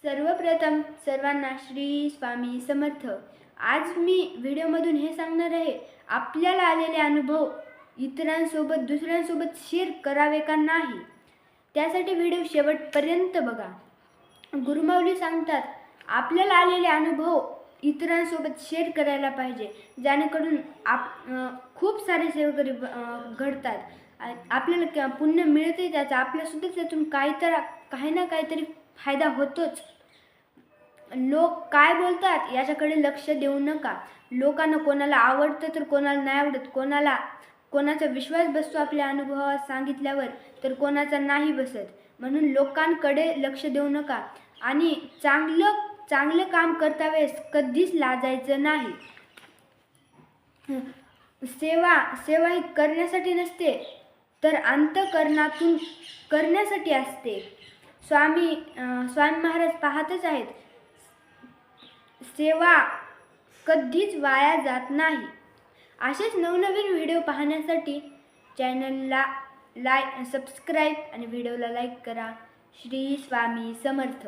सर्वप्रथम सर्वांना श्री स्वामी समर्थ। आज मी व्हिडिओमधून हे सांगणार आहे, आपल्याला आलेले अनुभव इतरांसोबत दुसऱ्यांसोबत शेअर करावे का नाही, त्यासाठी व्हिडिओ शेवटपर्यंत बघा। गुरुमाऊली सांगतात, आपल्याला आलेले अनुभव इतरांसोबत शेअर करायला पाहिजे, जेणेकरून खूप सारे सेवेकरी घडतात, आपल्याला पुण्य मिळते, त्याचा आपल्यासुद्धा त्यातून काही ना काहीतरी फायदा होतोच। लोक काय बोलतात याच्याकडे लक्ष देऊ नका। लोकांना कोणाला आवडतं तर कोणाला नाही आवडत, कोणाचा विश्वास बसतो आपल्या अनुभवात सांगितल्यावर तर कोणाचा नाही बसत। म्हणून लोकांकडे लक्ष देऊ नका आणि चांगलं काम करता वेळेस कधीच लाजायचं नाही। सेवा ही करण्यासाठी नसते तर अंतःकरणातून करण्यासाठी असते। स्वामी महाराज पाहतच आहेत, सेवा कधीच वाया जात नाही। असेच नवनवीन व्हिडिओ पाहण्यासाठी चॅनलला सबस्क्राईब आणि व्हिडिओला लाईक करा। श्री स्वामी समर्थ।